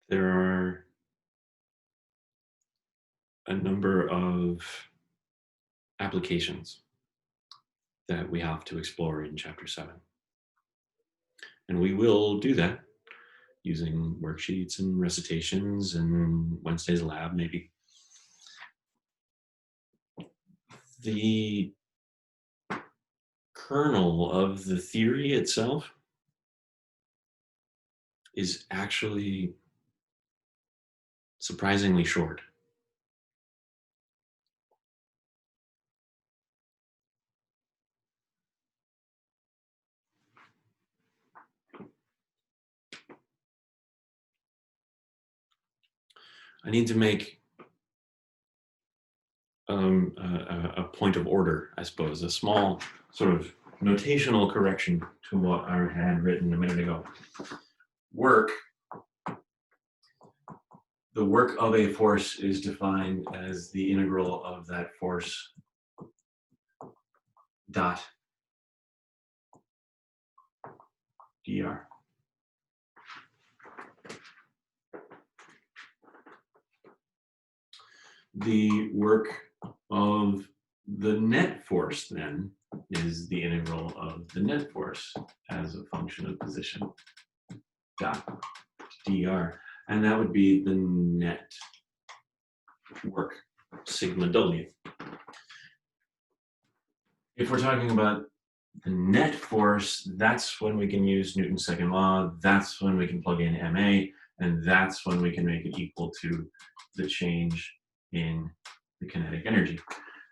There are a number of applications that we have to explore in Chapter 7. And we will do that using worksheets and recitations and Wednesday's lab, maybe. The kernel of the theory itself is actually surprisingly short. I need to make a point of order, I suppose, a small sort of notational correction to what I had written a minute ago. The work of a force is defined as the integral of that force dot dr. The work of the net force, then, is the integral of the net force as a function of position dot dr. And that would be the net work, sigma w. If we're talking about the net force, that's when we can use Newton's second law, that's when we can plug in ma, and that's when we can make it equal to the change in the kinetic energy.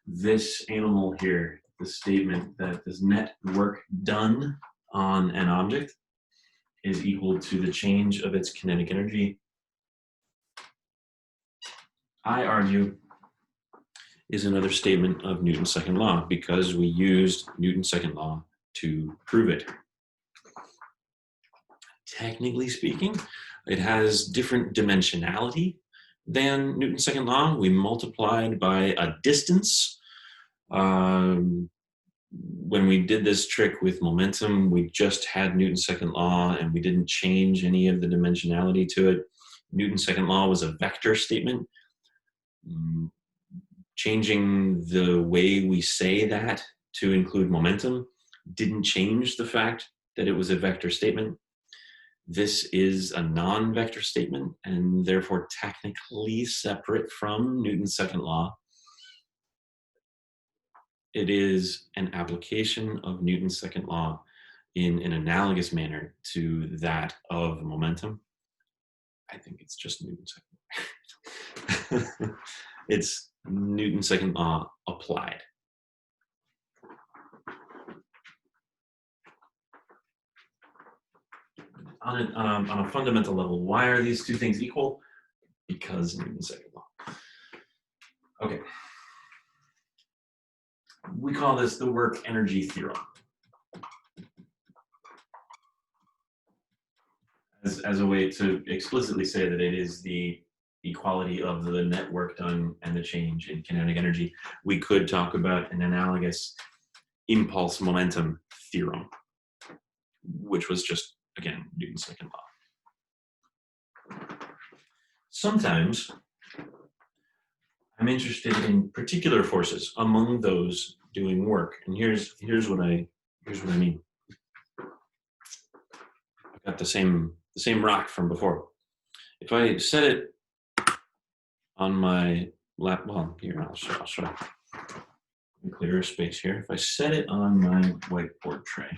This animal here, the statement that this net work done on an object is equal to the change of its kinetic energy, I argue, is another statement of Newton's second law because we used Newton's second law to prove it. Technically speaking, it has different dimensionality than Newton's second law. We multiplied by a distance. When we did this trick with momentum, we just had Newton's second law and we didn't change any of the dimensionality to it. Newton's second law was a vector statement. Changing the way we say that to include momentum didn't change the fact that it was a vector statement. This is a non-vector statement and therefore technically separate from Newton's second law. It is an application of Newton's second law in an analogous manner to that of momentum. I think it's just Newton's second law. It's Newton's second law applied. On a fundamental level, why are these two things equal? Because Newton's second law. Okay. We call this the work energy theorem. As a way to explicitly say that it is the equality of the net work done and the change in kinetic energy, we could talk about an analogous impulse momentum theorem, which was just, again, Newton's second law. Sometimes I'm interested in particular forces among those doing work, and here's what I mean. I've got the same rock from before. If I set it on my lap, well, here I'll show clearer space here. If I set it on my whiteboard tray,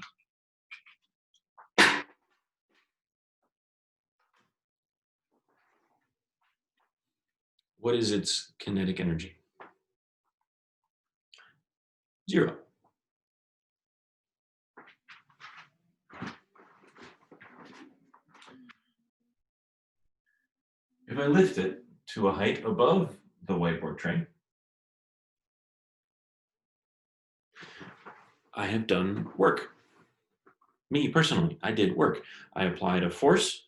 what is its kinetic energy? 0. If I lift it to a height above the whiteboard tray, I have done work. Me personally, I did work. I applied a force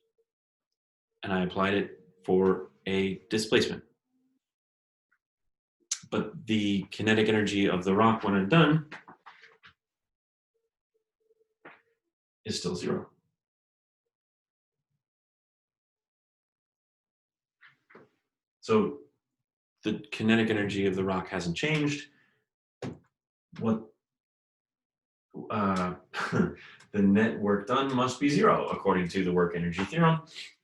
and I applied it for a displacement. But the kinetic energy of the rock when I'm done is still 0. So the kinetic energy of the rock hasn't changed. What the net work done must be zero according to the work energy theorem.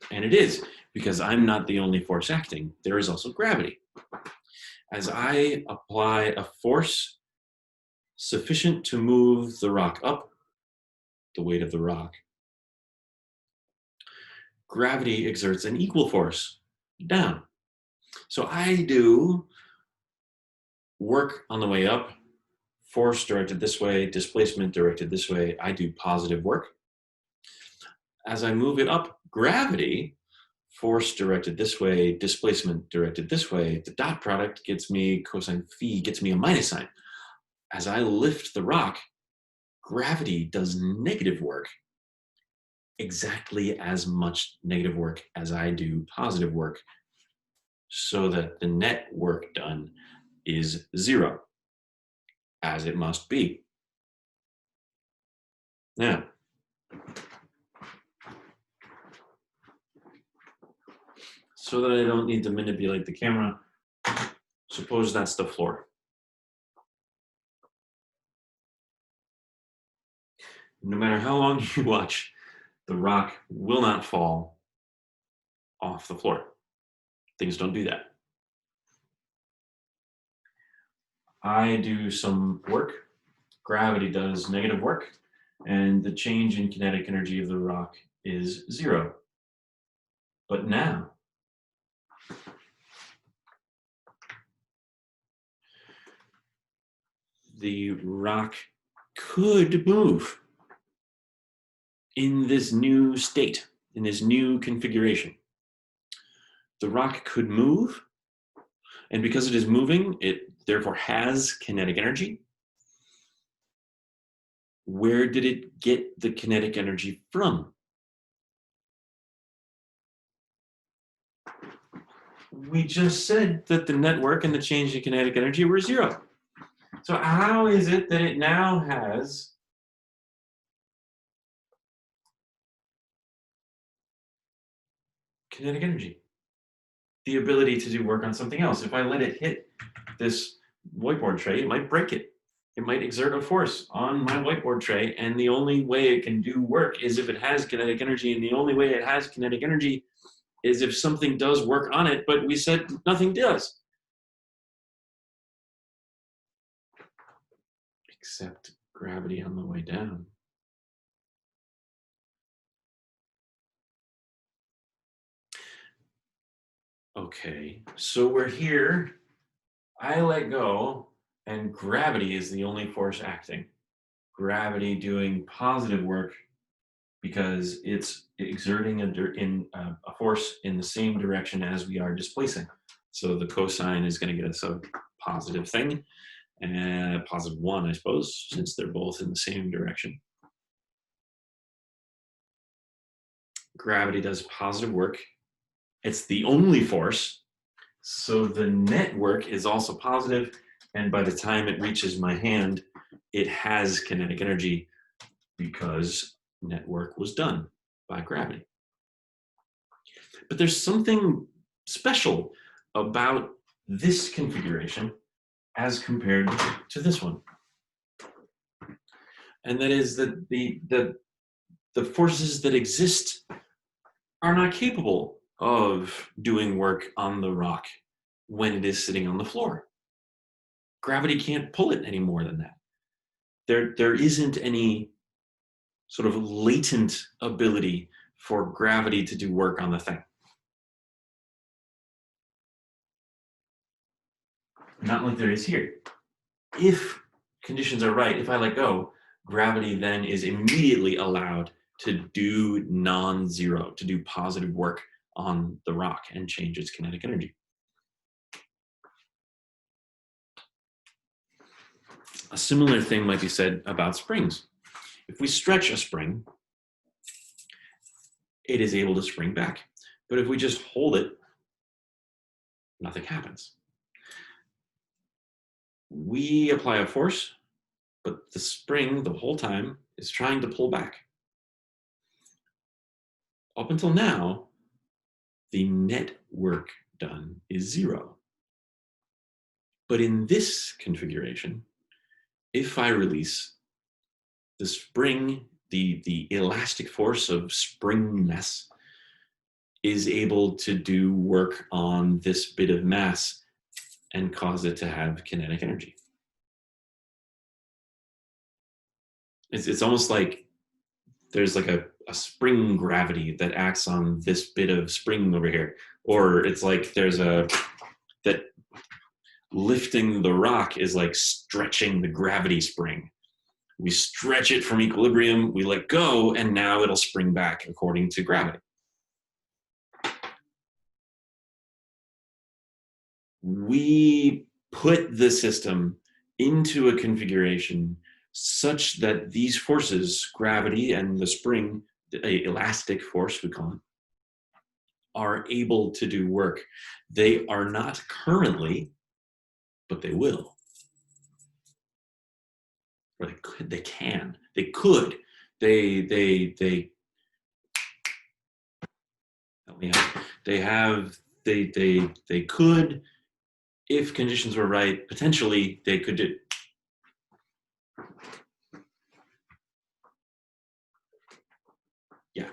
And it is, because I'm not the only force acting. There is also gravity. As I apply a force sufficient to move the rock up, the weight of the rock, gravity exerts an equal force down. So I do work on the way up, force directed this way, displacement directed this way. I do positive work. As I move it up, gravity, force directed this way, displacement directed this way, the dot product gets me cosine phi, gets me a minus sign. As I lift the rock, gravity does negative work, exactly as much negative work as I do positive work, so that the net work done is zero, as it must be. Now, so that I don't need to manipulate the camera, suppose that's the floor. No matter how long you watch, the rock will not fall off the floor. Things don't do that. I do some work, gravity does negative work, and the change in kinetic energy of the rock is zero. But now, the rock could move in this new state, in this new configuration. The rock could move, and because it is moving, it therefore has kinetic energy. Where did it get the kinetic energy from? We just said that the network and the change in kinetic energy were zero. So how is it that it now has kinetic energy? The ability to do work on something else. If I let it hit this whiteboard tray, it might break it. It might exert a force on my whiteboard tray, and the only way it can do work is if it has kinetic energy, and the only way it has kinetic energy is if something does work on it, but we said nothing does. Except gravity on the way down. Okay, so we're here, I let go, and gravity is the only force acting. Gravity doing positive work because it's exerting a force in the same direction as we are displacing. So the cosine is going to get us a positive thing, and positive 1, I suppose, since they're both in the same direction. Gravity does positive work. It's the only force, so the net work is also positive, and by the time it reaches my hand, it has kinetic energy because net work was done by gravity. But there's something special about this configuration as compared to this one. And that is that the forces that exist are not capable of doing work on the rock when it is sitting on the floor. Gravity can't pull it any more than that. There isn't any sort of latent ability for gravity to do work on the thing. Not like there is here. If conditions are right, if I let go, gravity then is immediately allowed to do non-zero, to do positive work on the rock and change its kinetic energy. A similar thing might be said about springs. If we stretch a spring, it is able to spring back. But if we just hold it, nothing happens. We apply a force, but the spring the whole time is trying to pull back. Up until now, the net work done is 0. But in this configuration, if I release the spring, the elastic force of spring mass is able to do work on this bit of mass and cause it to have kinetic energy. It's almost like there's like a spring gravity that acts on this bit of spring over here. Or it's like there's that lifting the rock is like stretching the gravity spring. We stretch it from equilibrium, we let go, and now it'll spring back according to gravity. We put the system into a configuration such that these forces, gravity and the spring, the elastic force we call it, are able to do work. They are not currently, but they will. Or they could, they can, they could, they help me out. They could, if conditions were right, potentially they could do. Yeah.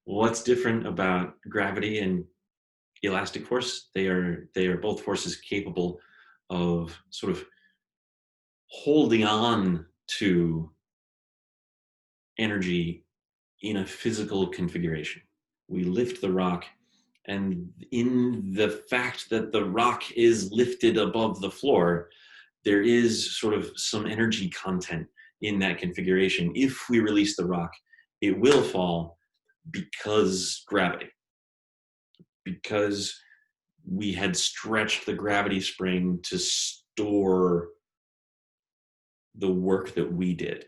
What's different about gravity and elastic force? They are both forces capable of sort of holding on to energy in a physical configuration. We lift the rock, and in the fact that the rock is lifted above the floor, there is sort of some energy content in that configuration. If we release the rock, it will fall because gravity. Because we had stretched the gravity spring to store the work that we did.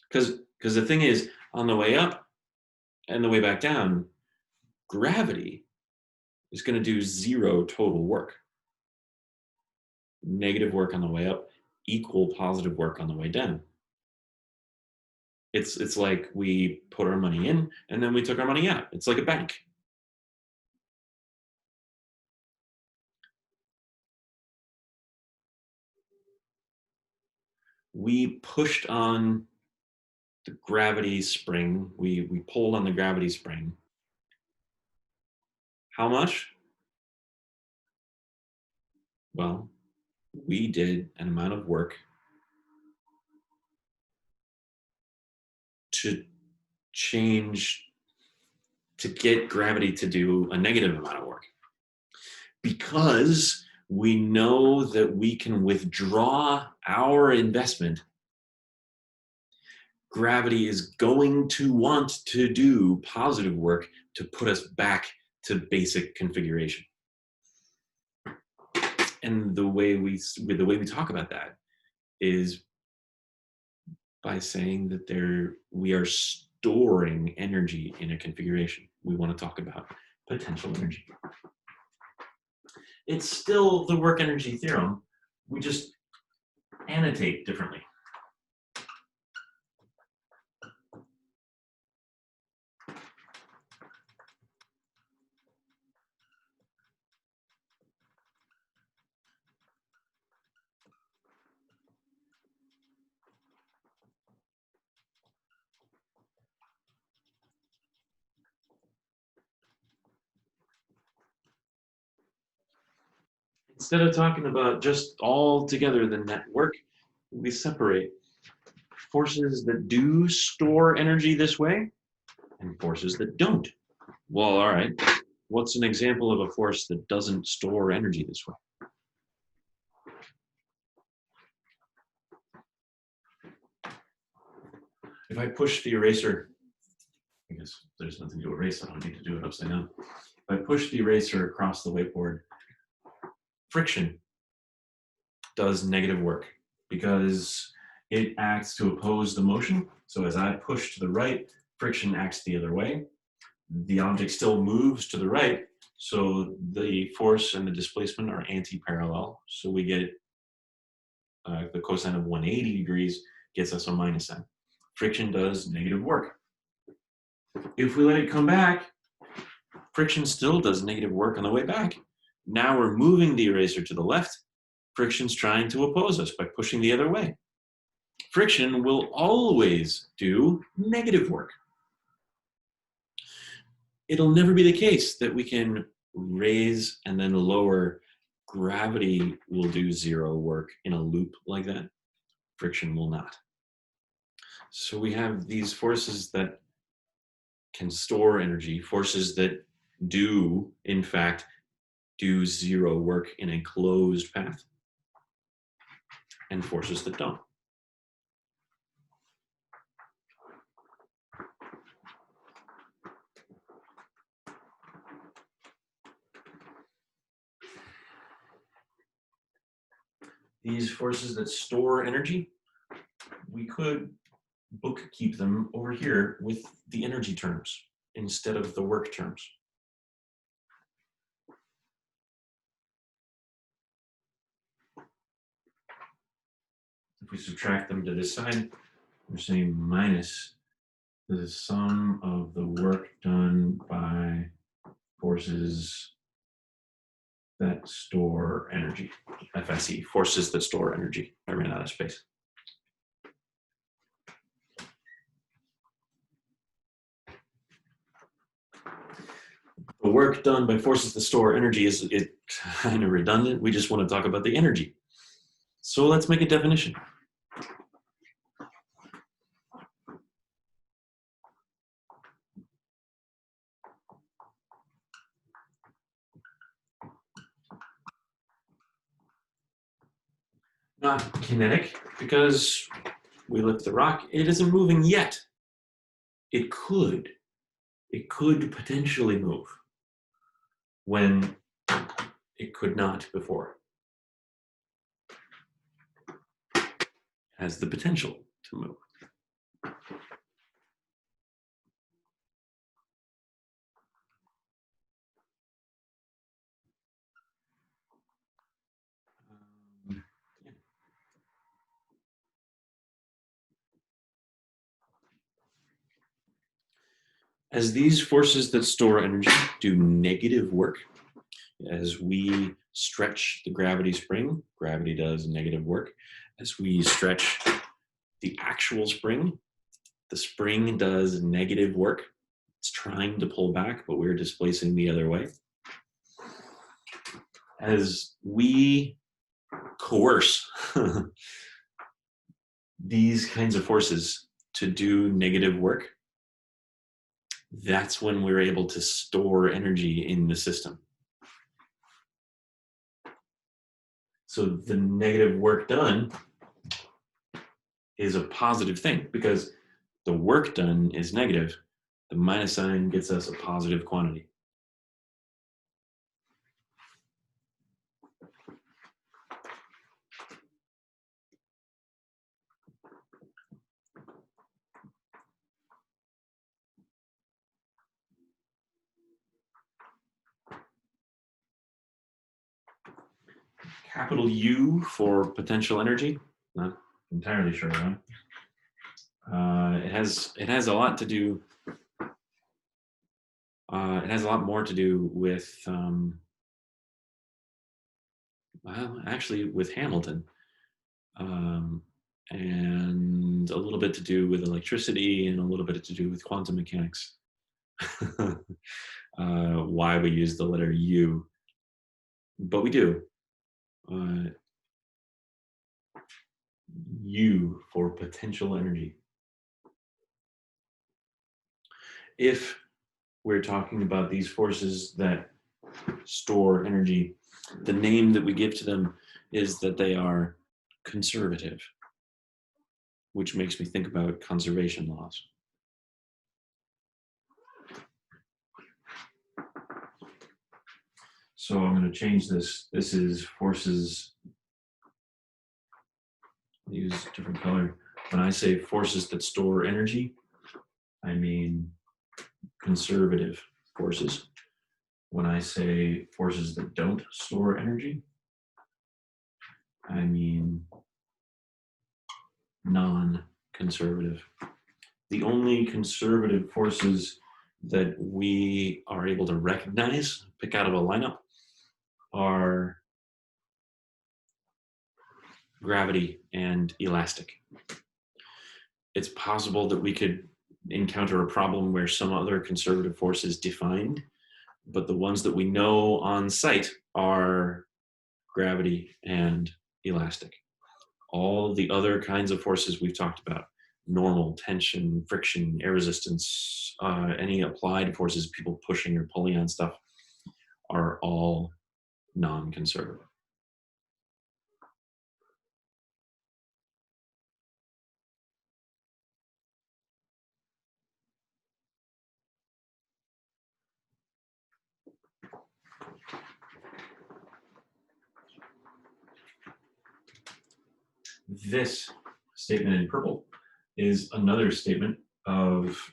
Because the thing is, on the way up and the way back down, gravity is going to do 0 total work. Negative work on the way up, equal positive work on the way down. It's like we put our money in and then we took our money out. It's like a bank. We pushed on the gravity spring. We pulled on the gravity spring. How much? Well, we did an amount of work to change, to get gravity to do a negative amount of work. Because we know that we can withdraw our investment, gravity is going to want to do positive work to put us back to basic configuration. And the way we talk about that is by saying that we are storing energy in a configuration. We want to talk about potential energy. It's still the work energy theorem. We just annotate differently. Instead of talking about just all together the network, we separate forces that do store energy this way and forces that don't. Well, all right, what's an example of a force that doesn't store energy this way? If I push the eraser, I guess there's nothing to erase, I don't need to do it upside down. If I push the eraser across the whiteboard, friction does negative work because it acts to oppose the motion. So as I push to the right, friction acts the other way. The object still moves to the right, so the force and the displacement are anti-parallel. So we get the cosine of 180 degrees gets us a minus sign. Friction does negative work. If we let it come back, friction still does negative work on the way back. Now we're moving the eraser to the left. Friction's trying to oppose us by pushing the other way. Friction will always do negative work. It'll never be the case that we can raise and then lower. Gravity will do zero work in a loop like that. Friction will not. So we have these forces that can store energy, forces that do, in fact, do zero work in a closed path, and forces that don't. These forces that store energy, we could bookkeep them over here with the energy terms instead of the work terms. If we subtract them to this side, we're saying minus the sum of the work done by forces that store energy. FSE, forces that store energy. I ran out of space. The work done by forces that store energy is kind of redundant. We just want to talk about the energy. So let's make a definition. Not kinetic, because we lift the rock, it isn't moving yet. It could potentially move when it could not before. It has the potential to move. As these forces that store energy do negative work, as we stretch the gravity spring, gravity does negative work. As we stretch the actual spring, the spring does negative work. It's trying to pull back, but we're displacing the other way. As we coerce these kinds of forces to do negative work, that's when we're able to store energy in the system. So the negative work done is a positive thing because the work done is negative. The minus sign gets us a positive quantity. Capital U for potential energy. Not entirely sure why. It has a lot to do. It has a lot more to do with, well, actually with Hamilton, and a little bit to do with electricity and a little bit to do with quantum mechanics. Why we use the letter U, but we do. U for potential energy. If we're talking about these forces that store energy, the name that we give to them is that they are conservative, which makes me think about conservation laws. So I'm going to change this. This is forces. Use a different color. When I say forces that store energy, I mean conservative forces. When I say forces that don't store energy, I mean non-conservative. The only conservative forces that we are able to recognize, pick out of a lineup, are gravity and elastic. It's possible that we could encounter a problem where some other conservative force is defined, but the ones that we know on site are gravity and elastic. All the other kinds of forces we've talked about, normal, tension, friction, air resistance, any applied forces, people pushing or pulling on stuff, are all non-conservative. This statement in purple is another statement of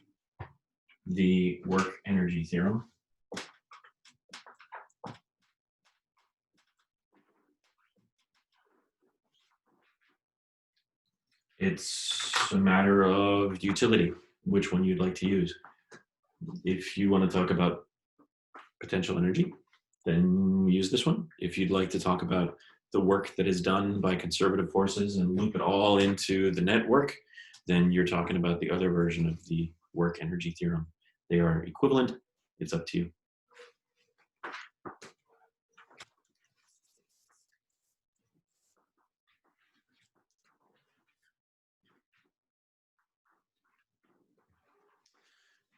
the work energy theorem. It's a matter of utility, which one you'd like to use. If you want to talk about potential energy, then use this one. If you'd like to talk about the work that is done by conservative forces and loop it all into the network, then you're talking about the other version of the work energy theorem. They are equivalent. It's up to you.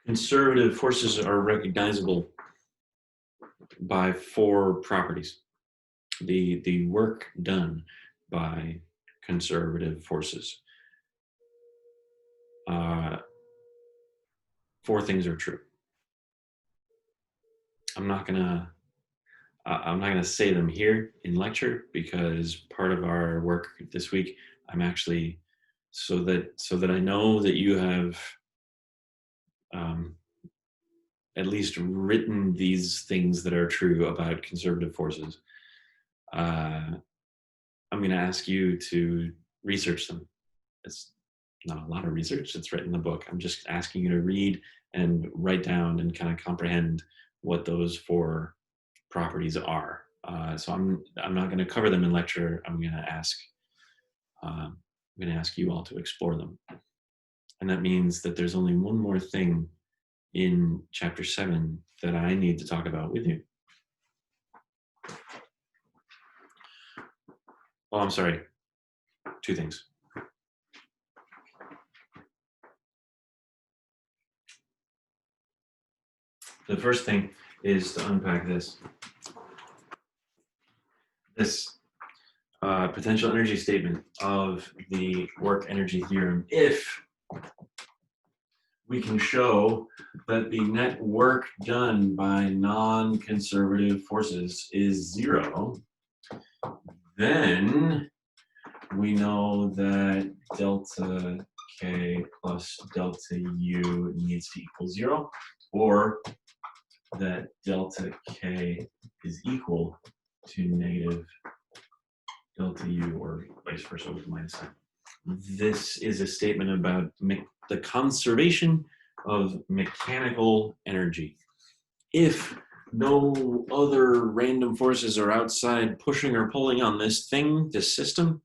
Conservative forces are recognizable by 4 properties. The work done by conservative forces. 4 things are true. I'm not gonna say them here in lecture because part of our work this week, I'm actually so that I know that you have at least written these things that are true about conservative forces. I'm going to ask you to research them. It's not a lot of research. It's written in the book. I'm just asking you to read and write down and kind of comprehend what those 4 properties are. So I'm not going to cover them in lecture. I'm going to ask you all to explore them. And that means that there's only one more thing in chapter 7 that I need to talk about with you. Oh, I'm sorry. 2 things. The first thing is to unpack this. This potential energy statement of the work energy theorem. If we can show that the net work done by non-conservative forces is 0, then we know that delta K plus delta U needs to equal 0, or that delta K is equal to negative delta U, or vice versa with minus sign. This is a statement about the conservation of mechanical energy. If no other random forces are outside pushing or pulling on this thing, this system,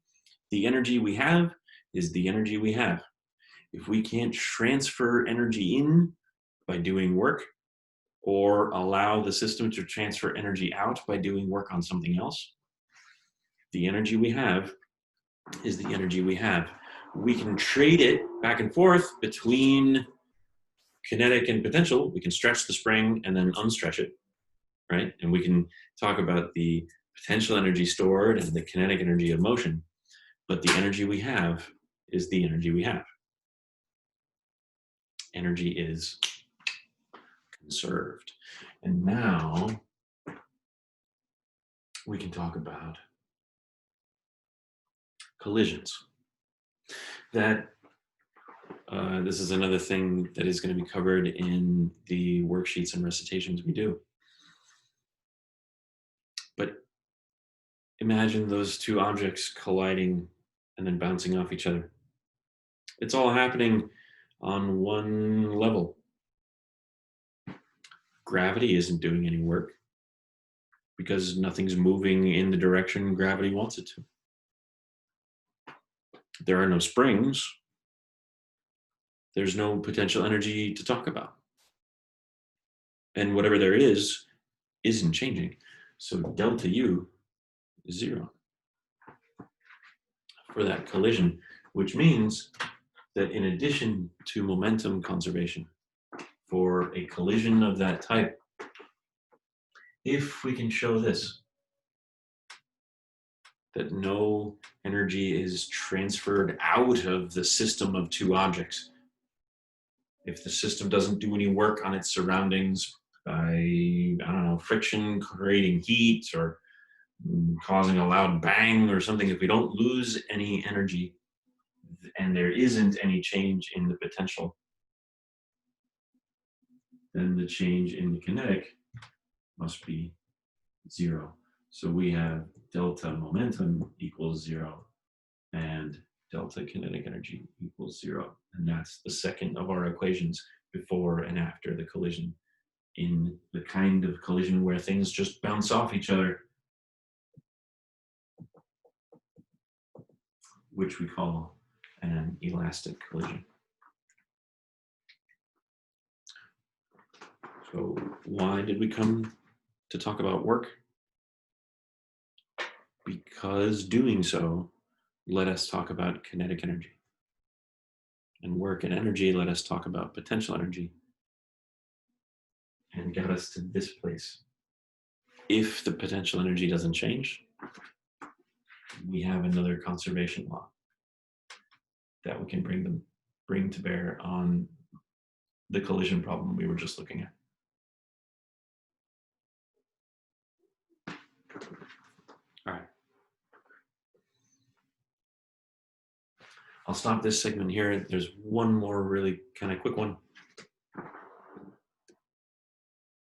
the energy we have is the energy we have. If we can't transfer energy in by doing work, or allow the system to transfer energy out by doing work on something else, the energy we have is the energy we have. We can trade it back and forth between kinetic and potential. We can stretch the spring and then unstretch it, right? And we can talk about the potential energy stored and the kinetic energy of motion, but the energy we have is the energy we have. Energy is conserved. And now we can talk about collisions. That this is another thing that is going to be covered in the worksheets and recitations we do. But imagine those 2 objects colliding and then bouncing off each other. It's all happening on one level. gravity isn't doing any work because nothing's moving in the direction gravity wants it to. There are no springs. There's no potential energy to talk about. And whatever there is isn't changing. So delta U is 0 for that collision, which means that in addition to momentum conservation, for a collision of that type, if we can show this, that no energy is transferred out of the system of two objects, if the system doesn't do any work on its surroundings by, I don't know, friction creating heat or causing a loud bang or something, if we don't lose any energy and there isn't any change in the potential, then the change in the kinetic must be 0. So we have delta momentum equals 0 and delta kinetic energy equals 0. And that's the second of our equations before and after the collision. In the kind of collision where things just bounce off each other, which we call an elastic collision. So why did we come to talk about work? Because doing so let us talk about kinetic energy. And work and energy let us talk about potential energy and get us to this place. If the potential energy doesn't change, we have another conservation law that we can bring to bear on the collision problem we were just looking at. All right. I'll stop this segment here. There's one more really kind of quick one.